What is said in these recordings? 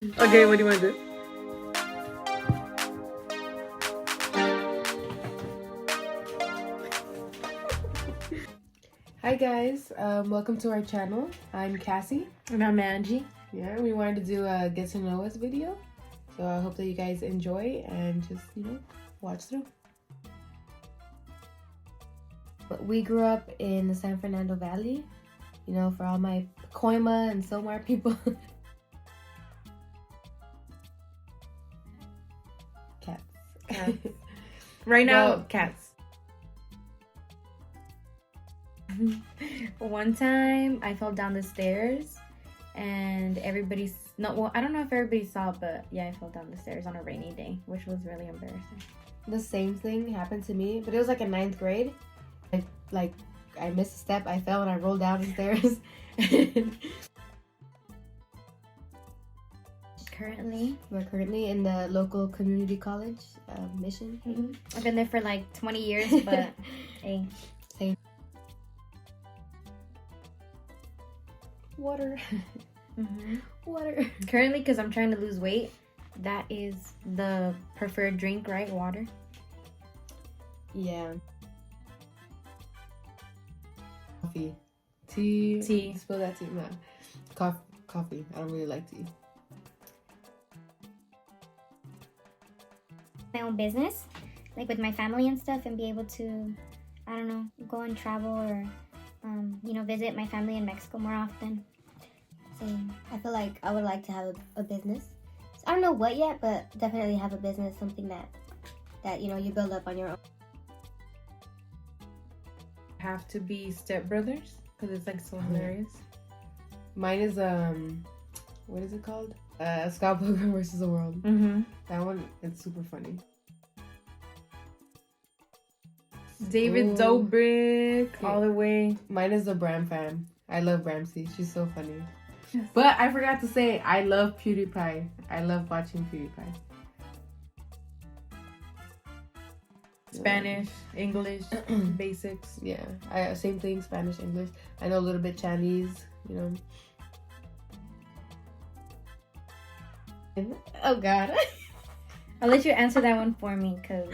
Okay, what do you want to do? Hi guys, welcome to our channel. I'm Cassie. And I'm Angie. Yeah, we wanted to do a get to know us video. So I hope that you guys enjoy and just, watch through. We grew up in the San Fernando Valley, for all my Coima and Silmar people. Cats. Right now, Well, cats. One time I fell down the stairs and I don't know if everybody saw, but yeah, I fell down the stairs on a rainy day, which was really embarrassing. The same thing happened to me, but it was like in 9th grade. I missed a step, I fell and I rolled down the stairs. We're currently in the local community college, Mission. Mm-hmm. I've been there for like 20 years, but hey. Same. Water. Mm-hmm. Water. Currently, because I'm trying to lose weight, that is the preferred drink, right? Water. Yeah. Coffee. Tea. Tea. Spill that tea, man. Coffee. I don't really like tea. My own business, like with my family and stuff, and be able to, I don't know, go and travel or, visit my family in Mexico more often. Same. I feel like I would like to have a business. So I don't know what yet, but definitely have a business, something that you build up on your own. Have to be stepbrothers because it's like so hilarious. Mine is what is it called? Scott Pilgrim versus the World. Mm-hmm. That one, it's super funny. David Dobrik, Okay. all the way. Mine is the Bram fam. I love Bramsy. She's so funny. But I forgot to say, I love PewDiePie. I love watching PewDiePie. Spanish, English, basics. Yeah, same thing. Spanish, English. I know a little bit Chinese. Oh God. I'll let you answer that one for me because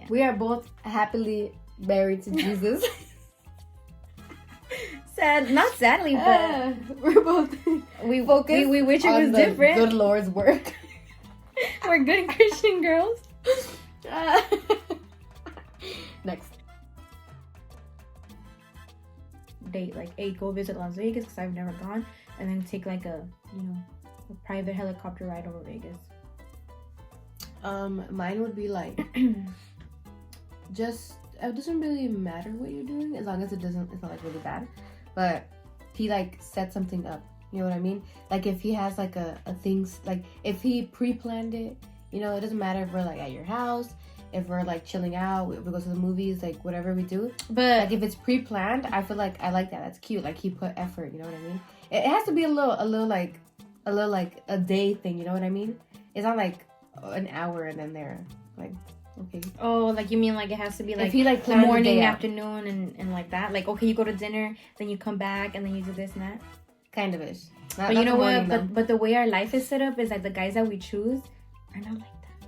We are both happily married to Jesus. not sadly, but We're both we focused we wish it on was the different. good Lord's work. We're good Christian girls. Next. Date like, hey, go visit Las Vegas because I've never gone, and then take like a private helicopter ride over Vegas. Mine would be like just it doesn't really matter what you're doing as long as it's not like really bad. But he like set something up. You know what I mean? Like if he has like a things like if he pre-planned it, it doesn't matter if we're like at your house, if we're like chilling out, if we go to the movies, like whatever we do. But Like if it's pre-planned, I feel like I like that. That's cute. Like he put effort. You know what I mean? It has to be a little like a day thing. You know what I mean? It's not like an hour and then they're like, okay. oh, like you mean like it has to be like If he like the planned morning, day out. afternoon, and like that. Like okay, you go to dinner, then you come back, and then you do this and that. Kind of ish. But you know what? But the way our life is set up is like the guys that we choose are not like that.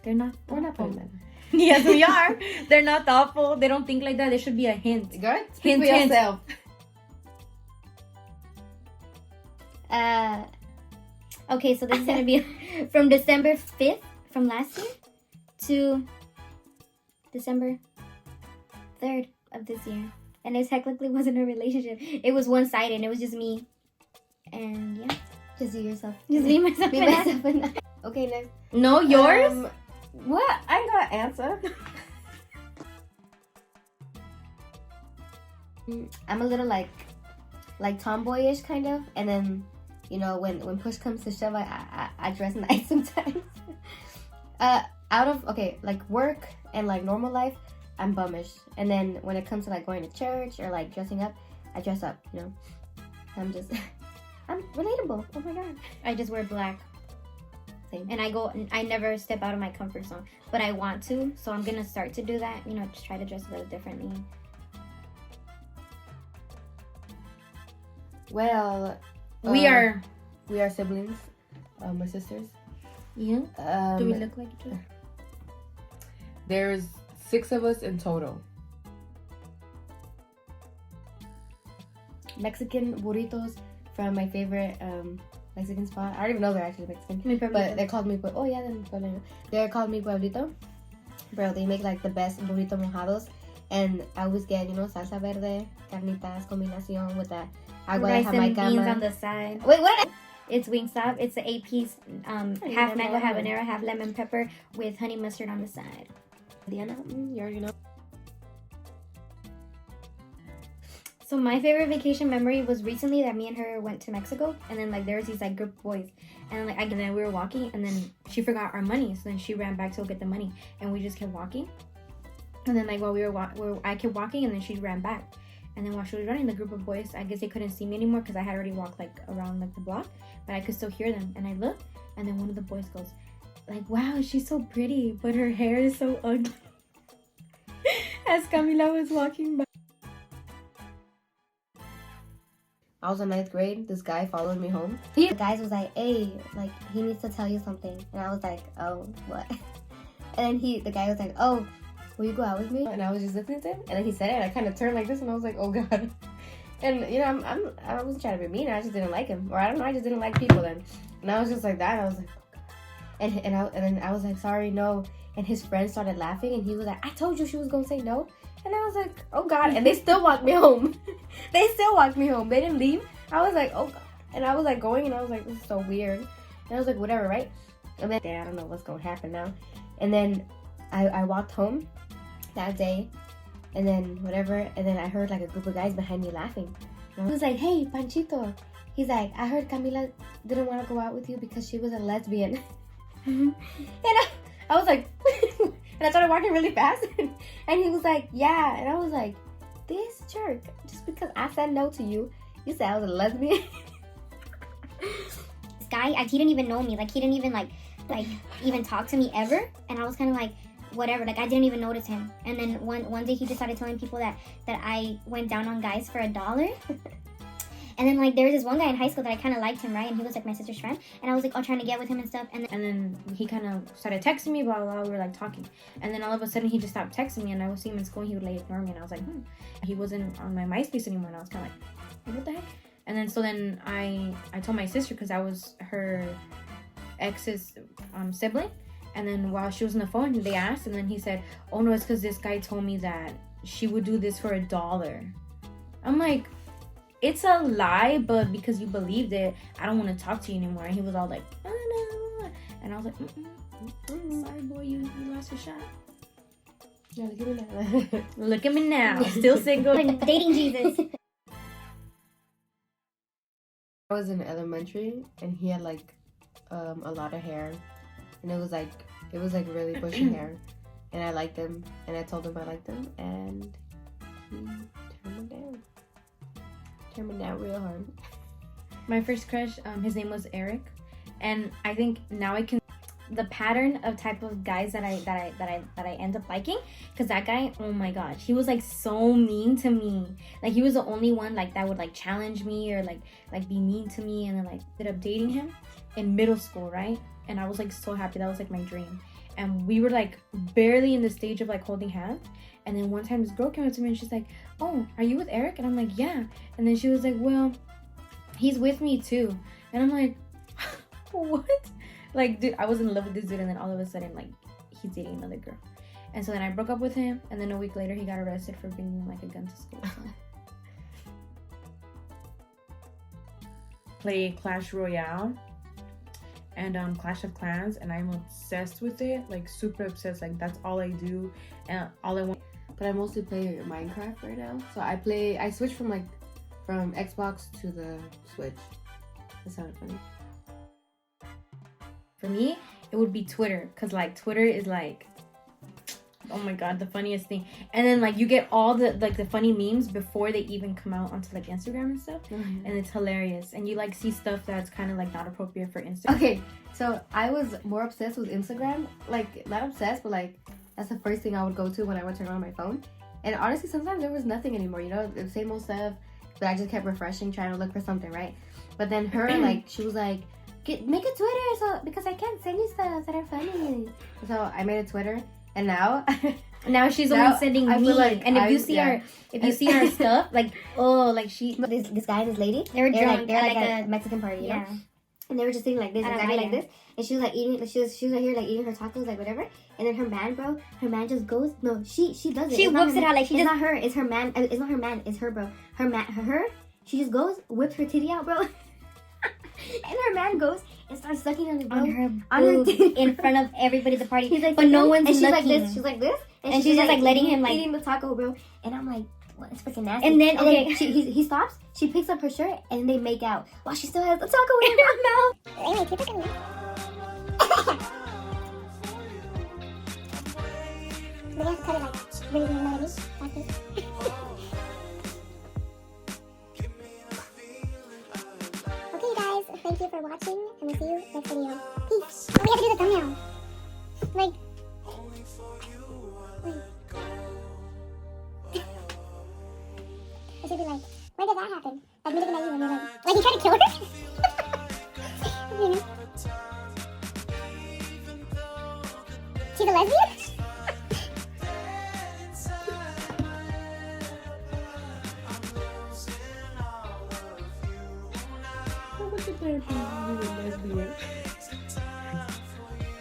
They're not. We're not thoughtful. putting that. Yes, we are. They're not thoughtful. They don't think like that. There should be a hint. Good? Speak Hint, for hint. yourself. Okay, so this is gonna be from December 5th from last year to December 3rd of this year, and it technically wasn't a relationship. It was one-sided, and it was just me, and yeah, Just you yourself. just me, myself, Me, and I. myself, and I. Okay, next. No, yours. What? I ain't gonna answer. I'm a little like tomboyish kind of, and then when push comes to shove, I dress nice sometimes. Out of like work and like normal life, I'm bummish, and then when it comes to like going to church or like dressing up, I dress up. I'm relatable. Oh my god. I just wear black. Same. And I never step out of my comfort zone, but I want to, so I'm gonna start to do that. Just try to dress a little differently. Well, We are siblings. my sisters. Yeah. Do we look like each other? There's 6 of us in total. Mexican burritos from my favorite Mexican spot. I don't even know they're actually Mexican, but they're called mi they're called mi pueblito. Bro, they make like the best burrito mojados, and I always get, you know, salsa verde, carnitas combinación with that agua de rice and Jamaica. beans on the side. Wait, what? It's Wingstop. It's an 8-piece, half mango habanero, half lemon pepper with honey mustard on the side. Diana, you already know. So my favorite vacation memory was recently that me and her went to Mexico, and then like there was these like group of boys, and like and then we were walking, and then she forgot our money, so then she ran back to go get the money, and we just kept walking, and then like while I kept walking, and then she ran back, and then while she was running, the group of boys, I guess they couldn't see me anymore because I had already walked like around like the block, but I could still hear them, and I looked, and then one of the boys goes, like, wow, she's so pretty, but her hair is so ugly. As Camila was walking by. I was in 9th grade. This guy followed me home. The guys was like, hey, like, he needs to tell you something. And I was like, oh, what? And then the guy was like, oh, will you go out with me? And I was just listening to him, and then he said it, and I kind of turned like this, and I was like, oh god. And you know, I wasn't trying to be mean. I just didn't like him, or I don't know. I just didn't like people then. And I was just like that. And I was like, oh god. And then I was like, sorry, no. And his friend started laughing, and he was like, I told you she was gonna say no. And I was like, oh god. And they still walked me home. They still walked me home. They didn't leave. I was like, oh god. And I was like going, and I was like, this is so weird. And I was like, whatever, right? And then I don't know what's gonna happen now. And then I walked home that day, and then whatever, and then I heard like a group of guys behind me laughing. And I was like, hey, Panchito. He's like, I heard Camila didn't want to go out with you because she was a lesbian. And I was like, and I started walking really fast, and he was like, yeah. And I was like, this jerk, just because I said no to you, you said I was a lesbian. This guy, he didn't even know me. Like, he didn't even like even talk to me ever. And I was kind of like, whatever. Like, I didn't even notice him. And then one day he just started telling people that I went down on guys for $1. And then like there was this one guy in high school that I kind of liked him, right? And he was like my sister's friend. And I was like, trying to get with him and stuff. And then he kind of started texting me, blah, blah, blah. We were like talking. And then all of a sudden he just stopped texting me, and I would see him in school, and he would like ignore me. And I was like, He wasn't on my MySpace anymore. And I was kind of like, what the heck? And then so then I told my sister, because I was her ex's sibling. And then while she was on the phone, they asked, and then he said, oh no, it's because this guy told me that she would do this for $1. I'm like, it's a lie, but because you believed it, I don't want to talk to you anymore. And he was all like, oh, no. And I was like, sorry, boy, you lost your shot. Yeah, look at me now. Look at me now, still single. dating Jesus. I was in elementary, and he had like a lot of hair, and it was like really bushy hair, and I liked him, and I told him I liked him, and he turned me down real hard. My first crush, his name was Eric, and I think now I can the pattern of type of guys that I end up liking, because that guy, oh my gosh, he was like so mean to me. Like, he was the only one like that would like challenge me or like be mean to me, and then like ended up dating him in middle school, right? And I was like so happy. That was like my dream. And we were like barely in the stage of like holding hands. And then one time this girl came up to me and she's like, oh, are you with Eric? And I'm like, yeah. And then she was like, well, he's with me too. And I'm like, what? Like, dude, I was in love with this dude, and then all of a sudden, like, he's dating another girl. And so then I broke up with him, and then a week later he got arrested for bringing like a gun to school. So. Play Clash Royale and Clash of Clans, and I'm obsessed with it, like super obsessed. Like, that's all I do, and all I want. But I mostly play Minecraft right now. So I switched from Xbox to the Switch. That sounded funny. For me, it would be Twitter, because like Twitter is like, oh my god, the funniest thing. And then like you get all the like the funny memes before they even come out onto like Instagram and stuff. Mm-hmm. And it's hilarious. And you like see stuff that's kind of like not appropriate for Instagram. Okay, so I was more obsessed with Instagram. Like, not obsessed, but like that's the first thing I would go to when I would turn on my phone. And honestly, sometimes there was nothing anymore, you know, the same old stuff. But I just kept refreshing, trying to look for something, right? But then her, like, she was like, make a Twitter so because I can't send you stuff that are funny. So I made a Twitter, and now Now she's the Now, one sending I me. feel like And if you I'm- see yeah. our stuff, like she. this guy and this lady, They were drunk they're at like like a Mexican party, you know? Yeah. And they were just sitting like this, At a exactly like baile. this. And she was like eating, she was right here like eating her tacos, like whatever. And then her man just goes, no, she does it. She It's not whips her it out like she it's just. not her, it's her man. It's not her man, it's her, bro. Her, she just goes, whips her titty out, bro. And her man goes and starts sucking on it, bro. On her On her boob titty. in front of everybody at the party. He's like, but no and one's she's like looking. this, and she's just, like, letting him, like- eating the taco, bro. And I'm like, what? It's freaking nasty. And then, okay. he stops. She picks up her shirt and they make out while she still has the taco in her mouth. Anyway, people can. We have to cut it like really, really melody. Like this. Okay, you guys. Thank you for watching, and we'll see you next video. Peace. Oh, we have to do the thumbnail. Like. Wait. It should be like, when did that happen? Like me looking at you and you're like he tried to kill her? You know? She's a lesbian?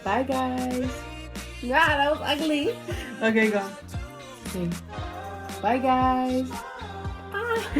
Bye, guys. Yeah, that was ugly. Okay, go. Okay. Bye, guys.